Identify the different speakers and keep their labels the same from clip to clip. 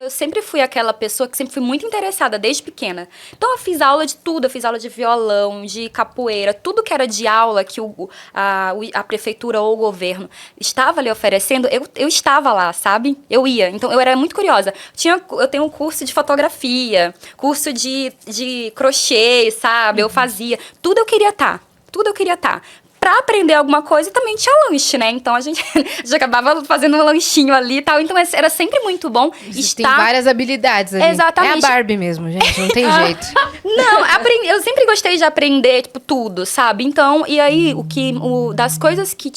Speaker 1: Eu sempre fui aquela pessoa que sempre fui muito interessada, desde pequena. Então, eu fiz aula de tudo. Eu fiz aula de violão, de capoeira. Tudo que era de aula que a prefeitura ou o governo estava ali oferecendo, eu estava lá, sabe? Eu ia. Então, eu era muito curiosa. Eu tenho um curso de fotografia, curso de crochê, sabe? Eu fazia. Tudo eu queria estar. Tudo eu queria estar. Pra aprender alguma coisa, também tinha lanche, né? Então, a gente acabava fazendo um lanchinho ali e tal. Então, era sempre muito bom
Speaker 2: Tem várias habilidades ali.
Speaker 1: Exatamente.
Speaker 2: É a Barbie mesmo, gente. Não tem jeito.
Speaker 1: Não, eu sempre gostei de aprender, tipo, tudo, sabe? Então, e aí, das coisas que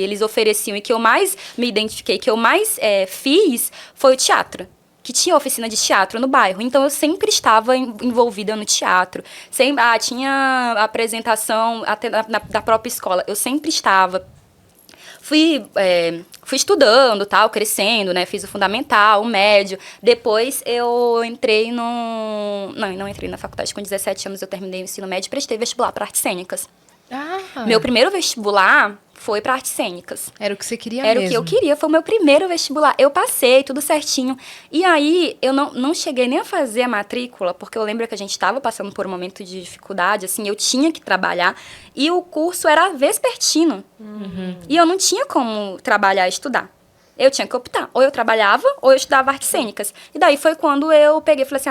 Speaker 1: eles ofereciam e que eu mais me identifiquei, que eu mais fiz, foi o teatro. Que tinha oficina de teatro no bairro. Então, eu sempre estava envolvida no teatro. Tinha apresentação até da própria escola. Eu sempre estava. Fui estudando, tal, crescendo, né? Fiz o fundamental, o médio. Depois, eu entrei não entrei na faculdade. Com 17 anos, eu terminei o ensino médio e prestei vestibular para artes cênicas. Meu primeiro vestibular foi para artes cênicas.
Speaker 2: Era o que você queria
Speaker 1: Era
Speaker 2: mesmo.
Speaker 1: o que eu queria, foi o meu primeiro vestibular. Eu passei, tudo certinho. E aí, eu não cheguei nem a fazer a matrícula, porque eu lembro que a gente estava passando por um momento de dificuldade, assim, eu tinha que trabalhar. E o curso era vespertino. E eu não tinha como trabalhar e estudar. Eu tinha que optar. Ou eu trabalhava, ou eu estudava artes cênicas. E daí foi quando eu peguei e falei assim,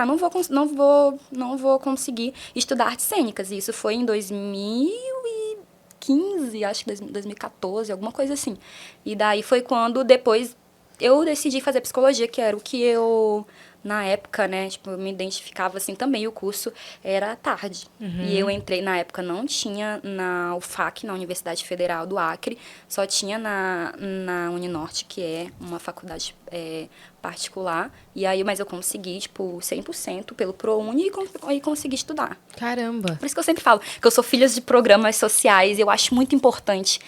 Speaker 1: não vou conseguir estudar artes cênicas. E isso foi em 2015, acho que 2014, alguma coisa assim. E daí foi quando depois eu decidi fazer psicologia, que era o que eu, na época, né, tipo, eu me identificava assim também. O curso era à tarde. E eu entrei, na época não tinha na UFAC, na Universidade Federal do Acre, só tinha na Uninorte, que é uma faculdade particular. E aí, mas eu consegui, tipo, 100% pelo ProUni e consegui estudar.
Speaker 2: Caramba.
Speaker 1: Por isso que eu sempre falo que eu sou filha de programas sociais e eu acho muito importante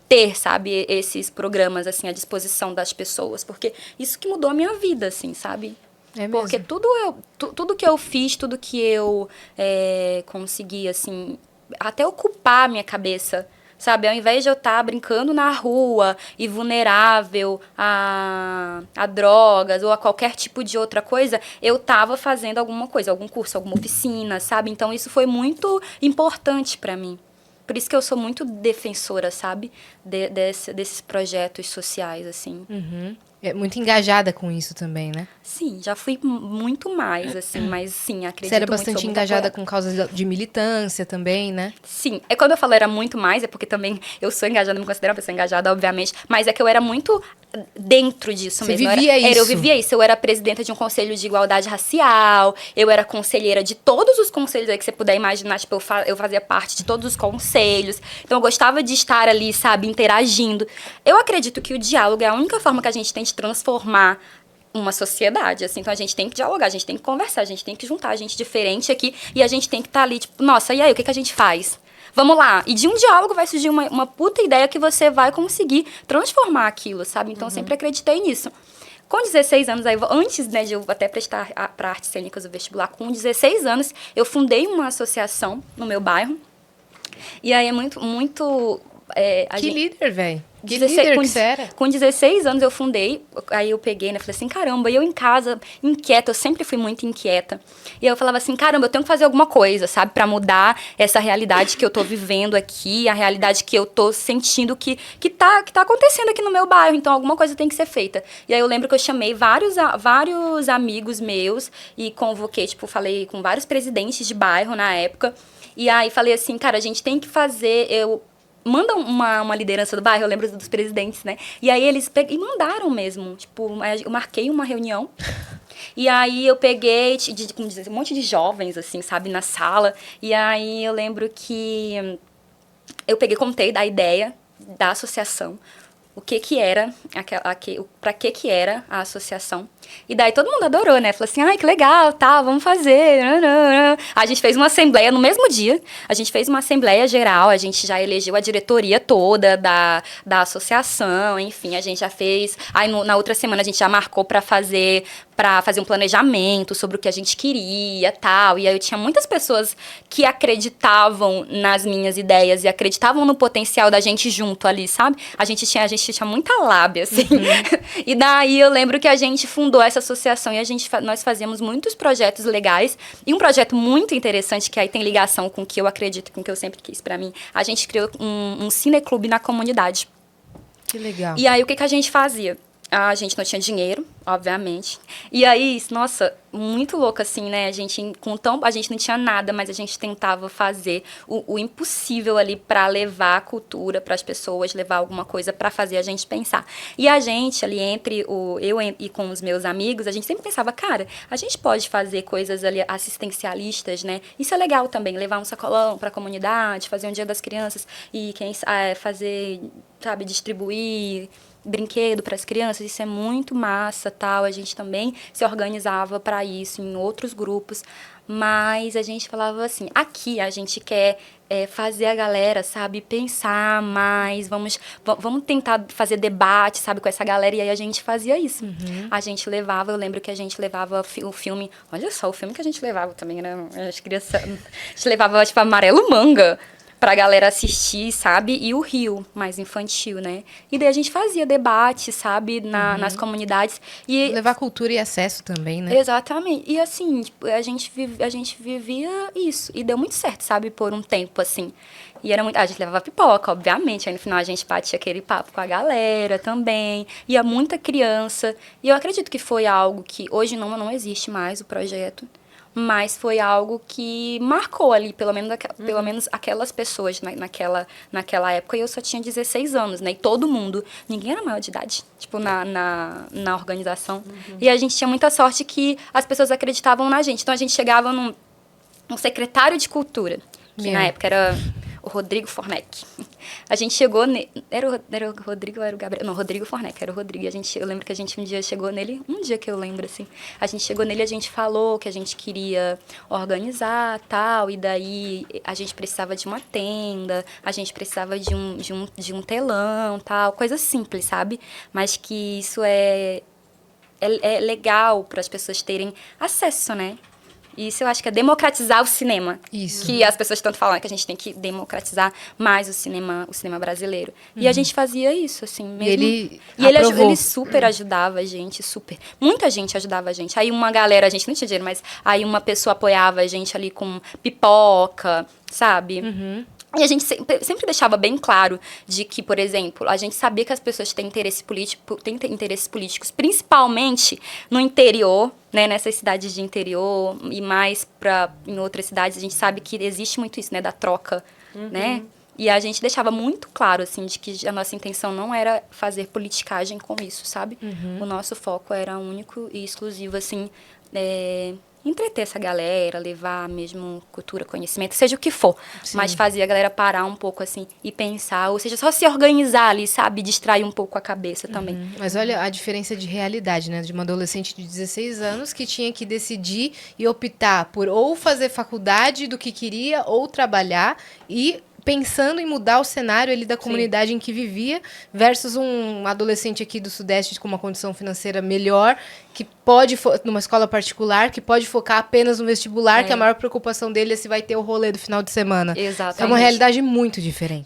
Speaker 1: ter, sabe, esses programas, assim, à disposição das pessoas. Porque isso que mudou a minha vida, assim, sabe?
Speaker 2: É mesmo.
Speaker 1: Porque tudo que eu fiz, tudo que eu consegui, assim, até ocupar a minha cabeça, sabe? Ao invés de eu estar brincando na rua e vulnerável a drogas ou a qualquer tipo de outra coisa, eu estava fazendo alguma coisa, algum curso, alguma oficina, sabe? Então, isso foi muito importante para mim. Por isso que eu sou muito defensora, sabe? Desses projetos sociais, assim.
Speaker 2: É muito engajada com isso também, né?
Speaker 1: Sim, já fui muito mais, assim, mas sim, acredito muito.
Speaker 2: Você era
Speaker 1: sou
Speaker 2: bastante
Speaker 1: muito
Speaker 2: engajada
Speaker 1: apoiada.
Speaker 2: com causas de militância também, né?
Speaker 1: Sim, quando eu falo era muito mais, é porque também eu sou engajada, me considero uma pessoa engajada, obviamente, mas é que eu era muito dentro disso
Speaker 2: Você
Speaker 1: mesmo.
Speaker 2: vivia isso.
Speaker 1: Eu vivia isso. Eu era presidenta de um conselho de igualdade racial, eu era conselheira de todos os conselhos aí que você puder imaginar, tipo, eu fazia parte de todos os conselhos. Então, eu gostava de estar ali, sabe, interagindo. Eu acredito que o diálogo é a única forma que a gente tem de transformar uma sociedade, assim. Então, a gente tem que dialogar, a gente tem que conversar, a gente tem que juntar gente diferente aqui e a gente tem que estar ali, tipo, nossa, e aí, o que a gente faz? Vamos lá. E de um diálogo vai surgir uma puta ideia que você vai conseguir transformar aquilo, sabe? Então, eu sempre acreditei nisso. Com 16 anos, aí, antes, né, de eu até prestar para artes cênicas o vestibular, com 16 anos, eu fundei uma associação no meu bairro. E aí é muito...
Speaker 2: Que líder, velho. Que
Speaker 1: 16,
Speaker 2: líder que você era.
Speaker 1: Com 16 anos eu fundei, aí eu peguei, né, falei assim, caramba, e eu em casa, inquieta, eu sempre fui muito inquieta. E eu falava assim, caramba, eu tenho que fazer alguma coisa, sabe, pra mudar essa realidade que eu tô vivendo aqui, a realidade que eu tô sentindo que tá acontecendo aqui no meu bairro, então alguma coisa tem que ser feita. E aí eu lembro que eu chamei vários amigos meus e convoquei, tipo, falei com vários presidentes de bairro na época, e aí falei assim, cara, a gente tem que fazer, manda uma liderança do bairro, eu lembro dos presidentes, né? E aí eles e mandaram mesmo. Tipo, eu marquei uma reunião. E aí eu peguei com um monte de jovens, assim, sabe, na sala. E aí eu lembro que eu contei da ideia da associação. O que era, pra que era a associação. E daí todo mundo adorou, né? Falou assim, ai, que legal, tá, vamos fazer. A gente fez uma assembleia no mesmo dia. A gente fez uma assembleia geral, a gente já elegeu a diretoria toda da associação, enfim, a gente já fez... Aí na outra semana a gente já marcou pra fazer para fazer um planejamento sobre o que a gente queria, tal. E aí eu tinha muitas pessoas que acreditavam nas minhas ideias e acreditavam no potencial da gente junto ali, sabe? A gente tinha muita lábia, assim. E daí eu lembro que a gente fundou essa associação e nós fazíamos muitos projetos legais. E um projeto muito interessante, que aí tem ligação com o que eu acredito, com o que eu sempre quis pra mim. A gente criou um cineclube na comunidade.
Speaker 2: Que legal.
Speaker 1: E aí, o que a gente fazia? A gente não tinha dinheiro, obviamente. E aí, nossa, muito louco assim, né? A gente não tinha nada, mas a gente tentava fazer o impossível ali para levar a cultura para as pessoas, levar alguma coisa para fazer a gente pensar. E a gente ali, eu e com os meus amigos, a gente sempre pensava, cara, a gente pode fazer coisas ali assistencialistas, né? Isso é legal também, levar um sacolão para a comunidade, fazer um Dia das Crianças e fazer, sabe, distribuir brinquedo para as crianças, isso é muito massa, tal. A gente também se organizava para isso em outros grupos, mas a gente falava assim, aqui a gente quer fazer a galera, sabe, pensar mais, vamos tentar fazer debate, sabe, com essa galera, e aí a gente fazia isso. A gente levava, eu lembro que a gente levava o filme, olha só, o filme que a gente levava também, né, as crianças, a gente levava, tipo, Amarelo Manga, pra galera assistir, sabe? E o Rio, mais infantil, né? E daí a gente fazia debate, sabe? Nas comunidades. E
Speaker 2: levar cultura e acesso também, né?
Speaker 1: Exatamente. E assim, tipo, a gente vivia isso. E deu muito certo, sabe? Por um tempo, assim. E era muito... A gente levava pipoca, obviamente. Aí no final a gente batia aquele papo com a galera também. Ia muita criança. E eu acredito que foi algo que hoje não existe mais o projeto. Mas foi algo que marcou ali, pelo menos aquelas pessoas naquela época. E eu só tinha 16 anos, né? E todo mundo, ninguém era maior de idade, tipo, na organização. E a gente tinha muita sorte que as pessoas acreditavam na gente. Então, a gente chegava num secretário de cultura, que na época era o Rodrigo Fornec. A gente chegou nele... Era o Rodrigo ou era o Gabriel? Não, Rodrigo Fornec, era o Rodrigo. Eu lembro que a gente um dia chegou nele... Um dia que eu lembro, assim. A gente chegou nele e a gente falou que a gente queria organizar, tal. E daí a gente precisava de uma tenda. A gente precisava de um telão, tal. Coisa simples, sabe? Mas que isso é legal para as pessoas terem acesso, né? Isso eu acho que é democratizar o cinema.
Speaker 2: Isso.
Speaker 1: Que as pessoas tanto falam que a gente tem que democratizar mais o cinema brasileiro. E a gente fazia isso, assim, mesmo.
Speaker 2: E
Speaker 1: ele super ajudava a gente, super. Muita gente ajudava a gente. Aí uma galera, a gente não tinha dinheiro, mas aí uma pessoa apoiava a gente ali com pipoca, sabe? E a gente sempre deixava bem claro de que, por exemplo, a gente sabia que as pessoas têm interesses políticos, principalmente no interior, né, nessas cidades de interior e mais em outras cidades. A gente sabe que existe muito isso, né, da troca, né? E a gente deixava muito claro, assim, de que a nossa intenção não era fazer politicagem com isso, sabe? O nosso foco era único e exclusivo, assim, entreter essa galera, levar mesmo cultura, conhecimento, seja o que for. Sim. Mas fazer a galera parar um pouco, assim, e pensar. Ou seja, só se organizar ali, sabe? Distrair um pouco a cabeça também.
Speaker 2: Mas olha a diferença de realidade, né? De uma adolescente de 16 anos que tinha que decidir e optar por ou fazer faculdade do que queria ou trabalhar e pensando em mudar o cenário ali da comunidade em que vivia, versus um adolescente aqui do Sudeste com uma condição financeira melhor, que pode, numa escola particular, que pode focar apenas no vestibular, que a maior preocupação dele é se vai ter o rolê do final de semana.
Speaker 1: Exatamente.
Speaker 2: É uma realidade muito diferente.